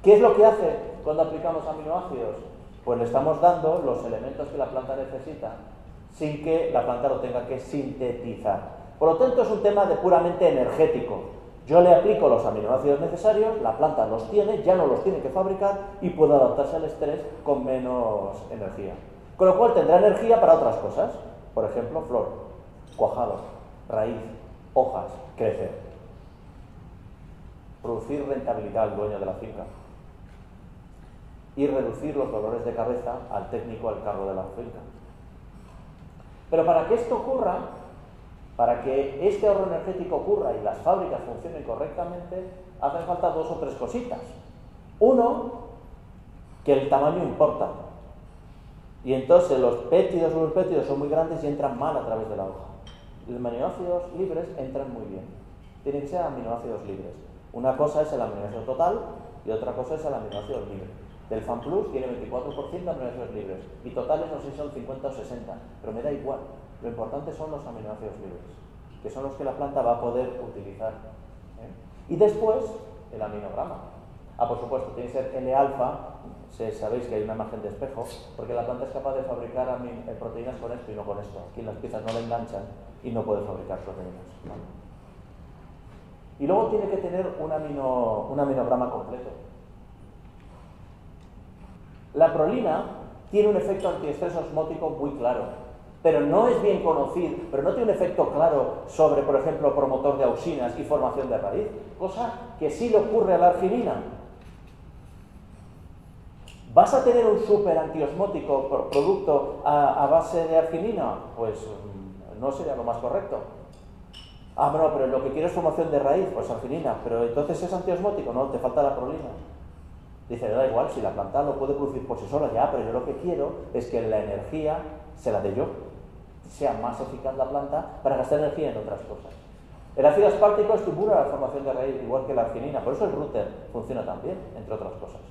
¿Qué es lo que hace cuando aplicamos aminoácidos? Pues le estamos dando los elementos que la planta necesita sin que la planta lo tenga que sintetizar. Por lo tanto, es un tema de puramente energético. Yo le aplico los aminoácidos necesarios, la planta los tiene, ya no los tiene que fabricar y puede adaptarse al estrés con menos energía. Con lo cual tendrá energía para otras cosas. Por ejemplo, flor, cuajado, raíz, hojas, crecer. Producir rentabilidad al dueño de la finca. Y reducir los dolores de cabeza al técnico al cargo de la finca. Pero para que esto ocurra, para que este ahorro energético ocurra y las fábricas funcionen correctamente, hacen falta dos o tres cositas. Uno, que el tamaño importa. Y entonces los péptidos o los péptidos son muy grandes y entran mal a través de la hoja. Los aminoácidos libres entran muy bien. Tienen que ser aminoácidos libres. Una cosa es el aminoácido total y otra cosa es el aminoácido libre. Del FANplus tiene 24% de aminoácidos libres y totales no sé si son 50 o 60, pero me da igual. Lo importante son los aminoácidos libres, que son los que la planta va a poder utilizar. Y después, el aminograma. Por supuesto, tiene que ser L-alfa. Sabéis que hay una imagen de espejo, porque la planta es capaz de fabricar proteínas con esto y no con esto. Aquí las piezas no le enganchan y no puede fabricar proteínas. ¿Vale? Y luego tiene que tener un aminograma completo. La prolina tiene un efecto antiestrés osmótico muy claro, pero no es bien conocido, pero no tiene un efecto claro sobre, por ejemplo, promotor de auxinas y formación de raíz, cosa que sí le ocurre a la arginina. ¿Vas a tener un súper antiosmótico producto a base de arginina? Pues no sería lo más correcto. Bueno, pero lo que quiero es formación de raíz, pues arginina, pero entonces es antiosmótico, no, te falta la prolina. Dice, da igual, si la planta lo puede producir por sí sola, ya, pero yo lo que quiero es que la energía se la dé yo, sea más eficaz la planta para gastar energía en otras cosas. El ácido aspartico estimula la formación de raíz, igual que la arginina, por eso el Ruter funciona tan bien, entre otras cosas.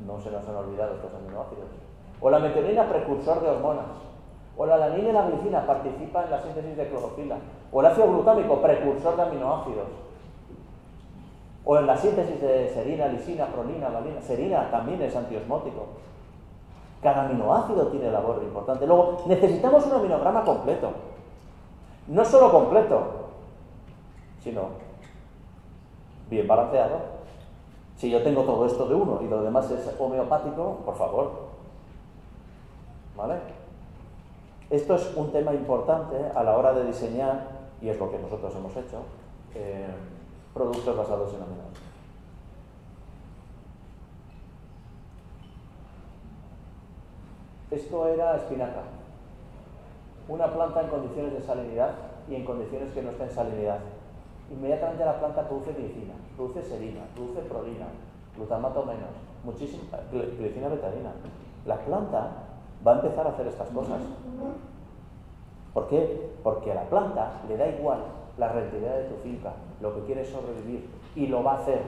No se nos han olvidado estos aminoácidos. O la metionina, precursor de hormonas. O la alanina y la glicina participan en la síntesis de clorofila. O el ácido glutámico, precursor de aminoácidos. O en la síntesis de serina, lisina, prolina, valina. Serina también es antiosmótico. Cada aminoácido tiene labor importante. Luego, necesitamos un aminograma completo. No solo completo, sino bien balanceado. Si yo tengo todo esto de uno y lo demás es homeopático, por favor. ¿Vale? Esto es un tema importante a la hora de diseñar, y es lo que nosotros hemos hecho, productos basados en aminoácidos. Esto era espinaca. Una planta en condiciones de salinidad y en condiciones que no está en salinidad. Inmediatamente la planta produce glicina, produce serina, produce prolina, glutamato menos, muchísima glicina betadina. La planta va a empezar a hacer estas cosas. ¿Por qué? Porque a la planta le da igual la rentabilidad de tu finca, lo que quiere es sobrevivir, y lo va a hacer.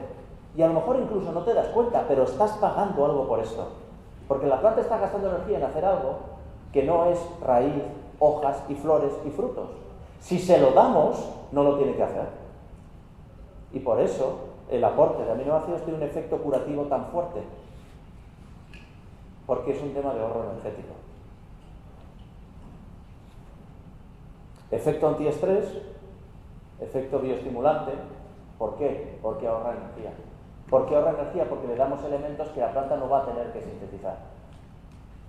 Y a lo mejor incluso no te das cuenta, pero estás pagando algo por esto. Porque la planta está gastando energía en hacer algo que no es raíz, hojas y flores y frutos. Si se lo damos, no lo tiene que hacer. Y por eso el aporte de aminoácidos tiene un efecto curativo tan fuerte, porque es un tema de ahorro energético. Efecto antiestrés, efecto bioestimulante. ¿Por qué? Porque ahorra energía. ¿Por qué ahorra energía? Porque le damos elementos que la planta no va a tener que sintetizar.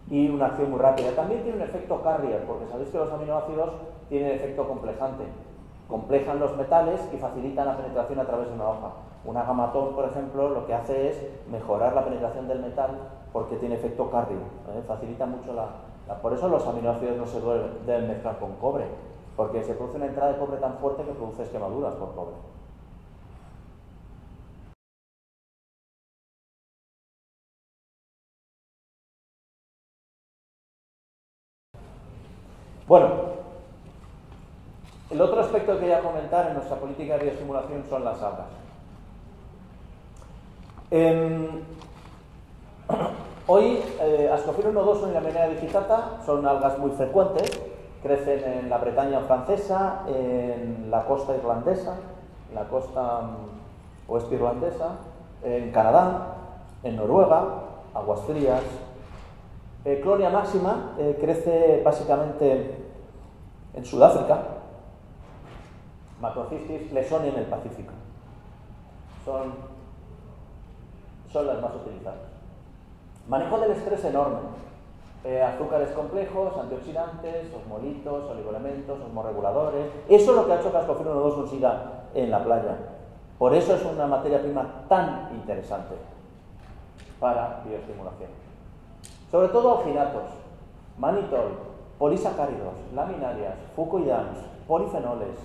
Y una acción muy rápida. También tiene un efecto carrier, porque sabéis que los aminoácidos tienen efecto complejante. Complejan los metales y facilitan la penetración a través de una hoja. Una gamatón, por ejemplo, lo que hace es mejorar la penetración del metal porque tiene efecto carrier. Facilita mucho por eso los aminoácidos no se deben mezclar con cobre, porque se produce una entrada de cobre tan fuerte que produce quemaduras por cobre. Bueno, el otro aspecto que quería comentar en nuestra política de bioestimulación son las algas. Hoy, Ascophyllum nodoso y la Menea digitata son algas muy frecuentes, crecen en la Bretaña francesa, en la costa irlandesa, en la costa oeste irlandesa, en Canadá, en Noruega, aguas frías. Clonia máxima crece básicamente en Sudáfrica. Macrocystis lesoni en el Pacífico. Son las más utilizadas. Manejo del estrés enorme. Azúcares complejos, antioxidantes, osmolitos, oligoelementos, osmorreguladores. Eso es lo que ha hecho que Ascophyllum nodoso siga en la playa. Por eso es una materia prima tan interesante para bioestimulación. Sobre todo alginatos, manitol, polisacáridos, laminarias, fucoidans, polifenoles.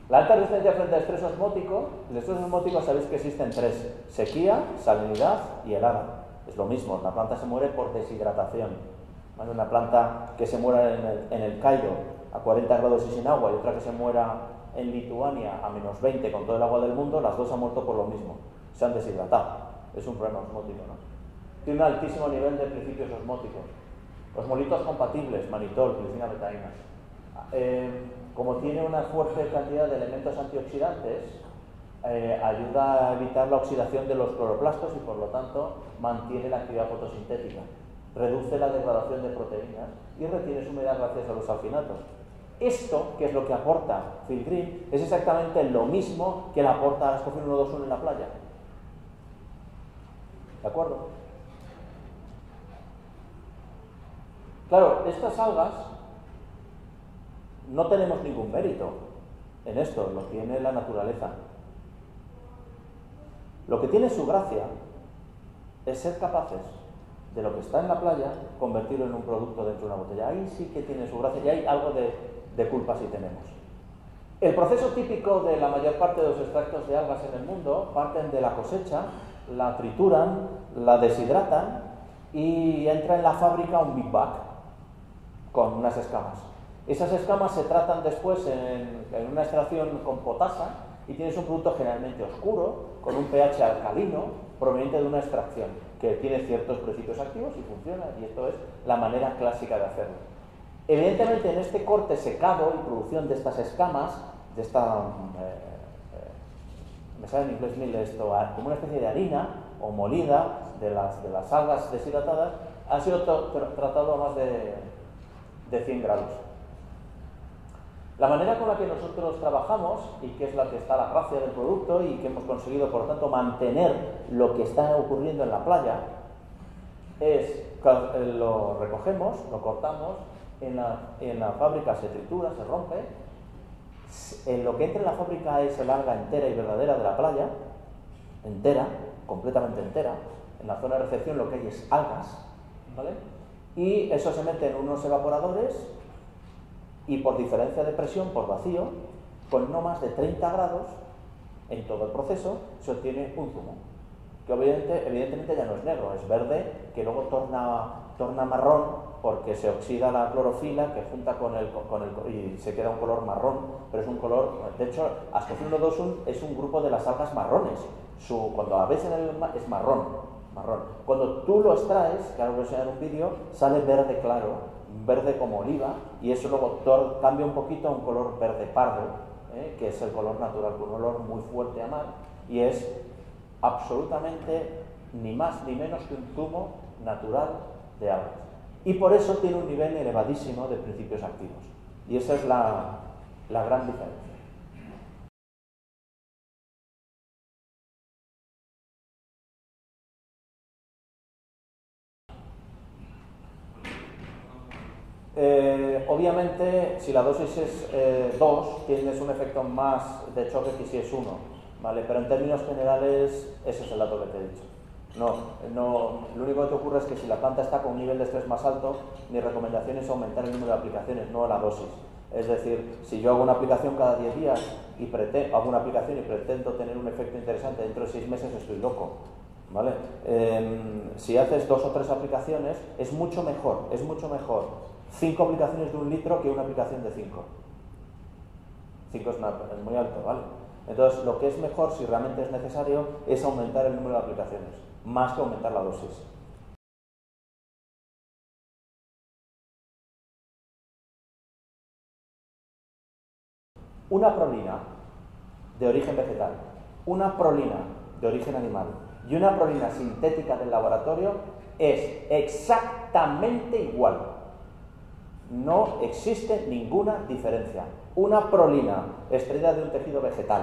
La alta resistencia frente al estrés osmótico, el estrés osmótico sabéis que existen tres: sequía, salinidad y helada. Es lo mismo, la planta se muere por deshidratación. ¿vale? Una planta que se muera en el Cairo a 40 grados y sin agua y otra que se muera en Lituania a menos 20 con todo el agua del mundo, las dos han muerto por lo mismo, se han deshidratado. Es un problema osmótico, ¿no? Tiene un altísimo nivel de principios osmóticos. Osmolitos compatibles, manitol, glicina, betaína. Como tiene una fuerte cantidad de elementos antioxidantes, ayuda a evitar la oxidación de los cloroplastos y por lo tanto mantiene la actividad fotosintética, reduce la degradación de proteínas y retiene su humedad gracias a los alginatos. Esto, que es lo que aporta Filgreen, es exactamente lo mismo que le aporta Ascofil 1,2,1 en la playa. ¿De acuerdo? Claro, estas algas no tenemos ningún mérito en esto, lo tiene la naturaleza. Lo que tiene su gracia es ser capaces de lo que está en la playa, convertirlo en un producto dentro de una botella. Ahí sí que tiene su gracia y hay algo de culpa si tenemos. El proceso típico de la mayor parte de los extractos de algas en el mundo parten de la cosecha, la trituran, la deshidratan y entra en la fábrica un Big Bag con unas escamas. Esas escamas se tratan después en una extracción con potasa y tienes un producto generalmente oscuro, con un pH alcalino, proveniente de una extracción, que tiene ciertos principios activos y funciona, y esto es la manera clásica de hacerlo. Evidentemente, en este corte, secado y producción de estas escamas, de esta, me sale en inglés mil esto, como una especie de harina o molida de las algas deshidratadas, ha sido tratado a más de 100 grados. La manera con la que nosotros trabajamos, y que es la que está la gracia del producto y que hemos conseguido, por lo tanto, mantener lo que está ocurriendo en la playa, es que lo recogemos, lo cortamos, en la fábrica se tritura, se rompe, en lo que entra en la fábrica es el alga entera y verdadera de la playa, entera, completamente entera, en la zona de recepción lo que hay es algas, ¿vale? Y eso se mete en unos evaporadores y por diferencia de presión, por vacío, con no más de 30 grados, en todo el proceso, se obtiene un zumo, que evidentemente ya no es negro, es verde, que luego torna marrón, porque se oxida la clorofila, que junta y se queda un color marrón, pero es un color, de hecho, Ascofil 1,2,1 es un grupo de las algas marrones, cuando la ves en el mar es marrón. Cuando tú lo extraes, que ahora voy a enseñar un vídeo, sale verde claro, verde como oliva, y eso luego cambia un poquito a un color verde pardo, que es el color natural, con un olor muy fuerte a mar, y es absolutamente ni más ni menos que un zumo natural de algas. Y por eso tiene un nivel elevadísimo de principios activos. Y esa es la gran diferencia. Obviamente, si la dosis es 2, tienes un efecto más de choque que si es 1, ¿vale? Pero en términos generales, ese es el dato que te he dicho. Lo único que te ocurre es que si la planta está con un nivel de estrés más alto, mi recomendación es aumentar el número de aplicaciones, no la dosis. Es decir, si yo hago una aplicación cada 10 días y pretendo tener un efecto interesante dentro de 6 meses, estoy loco, ¿vale? Si haces 2 o 3 aplicaciones, es mucho mejor 5 aplicaciones de 1 litro que una aplicación de 5. 5 es muy alto, ¿vale? Entonces, lo que es mejor, si realmente es necesario, es aumentar el número de aplicaciones, más que aumentar la dosis. Una prolina de origen vegetal, una prolina de origen animal y una prolina sintética del laboratorio es exactamente igual. No existe ninguna diferencia. Una prolina extraída de un tejido vegetal,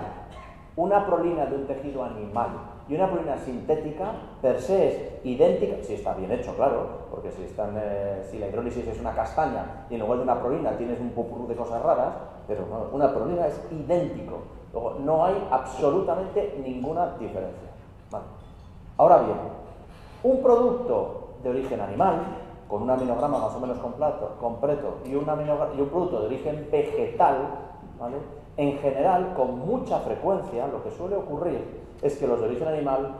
una prolina de un tejido animal y una prolina sintética per se es idéntica, si está bien hecho, claro, porque si la hidrólisis es una castaña y en lugar de una prolina tienes un popurrí de cosas raras, pero no, una prolina es idéntico. Luego, no hay absolutamente ninguna diferencia. Vale. Ahora bien, un producto de origen animal, con un aminograma más o menos completo y un producto de origen vegetal, ¿vale? En general, con mucha frecuencia, lo que suele ocurrir es que los de origen animal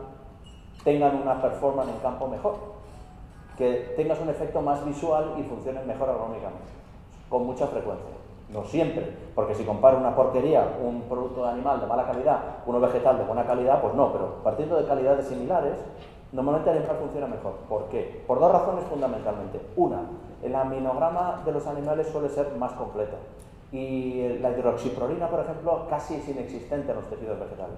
tengan una performance en campo mejor. que tengas un efecto más visual y funciones mejor agronómicamente, con mucha frecuencia. No siempre, porque si comparo una porquería, un producto animal de mala calidad, uno vegetal de buena calidad, pues no, pero partiendo de calidades similares, normalmente el animal funciona mejor. ¿Por qué? Por dos razones fundamentalmente. Una, el aminograma de los animales suele ser más completo y la hidroxiprolina, por ejemplo, casi es inexistente en los tejidos vegetales.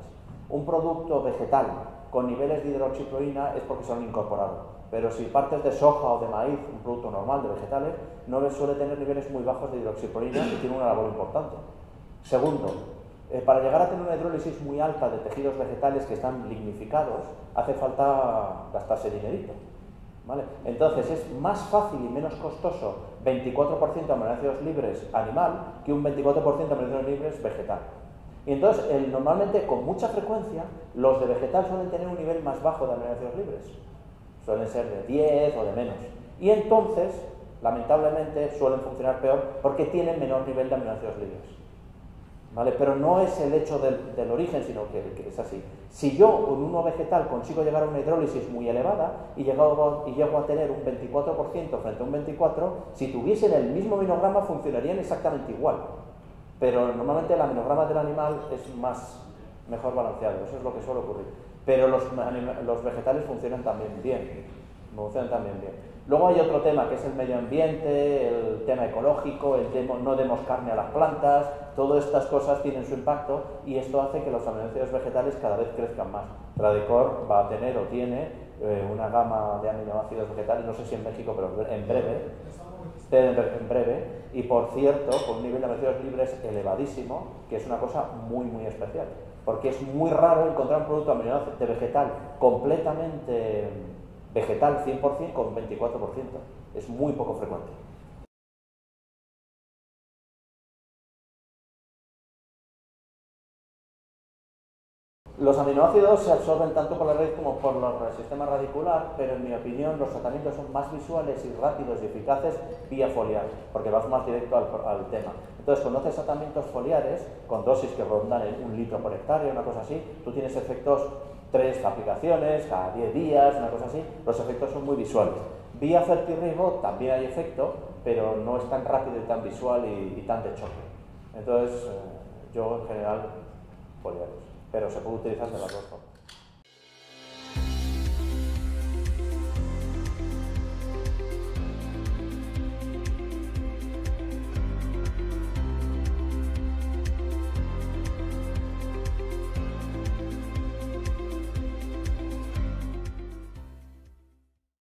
Un producto vegetal con niveles de hidroxiprolina es porque se han incorporado. Pero si partes de soja o de maíz, un producto normal de vegetales, no suele tener niveles muy bajos de hidroxiprolina y tiene una labor importante. Segundo, para llegar a tener una hidrólisis muy alta de tejidos vegetales que están lignificados, hace falta gastarse dinerito, ¿vale? Entonces es más fácil y menos costoso 24% de aminoácidos libres animal que un 24% de aminoácidos libres vegetal. Y entonces, normalmente, con mucha frecuencia, los de vegetal suelen tener un nivel más bajo de aminoácidos libres. Suelen ser de 10 o de menos. Y entonces, lamentablemente, suelen funcionar peor porque tienen menor nivel de aminoácidos libres. ¿Vale? Pero no es el hecho del origen, sino que es así. Si yo con uno vegetal consigo llegar a una hidrólisis muy elevada y llego a tener un 24% frente a un 24%, si tuviesen el mismo aminograma funcionarían exactamente igual. Pero normalmente el aminograma del animal es mejor balanceado, eso es lo que suele ocurrir. Pero los vegetales funcionan también bien. Luego hay otro tema que es el medio ambiente, el tema ecológico, no demos carne a las plantas, todas estas cosas tienen su impacto y esto hace que los aminoácidos vegetales cada vez crezcan más. Tradicor va a tener o tiene una gama de aminoácidos vegetales, no sé si en México, pero en breve, y por cierto, con un nivel de aminoácidos libres elevadísimo, que es una cosa muy, muy especial. Porque es muy raro encontrar un producto de vegetal completamente vegetal 100% con 24%. Es muy poco frecuente. Los aminoácidos se absorben tanto por la raíz como por el sistema radicular, pero en mi opinión los tratamientos son más visuales y rápidos y eficaces vía foliar, porque vas más directo al tema. Entonces, cuando haces tratamientos foliares, con dosis que rondan en 1 litro por hectárea, una cosa así, tú tienes efectos 3 aplicaciones, cada 10 días, una cosa así, los efectos son muy visuales. Vía fertirriego también hay efecto, pero no es tan rápido y tan visual y tan de choque. Entonces, yo en general, foliares, pero se puede utilizar de las dos formas.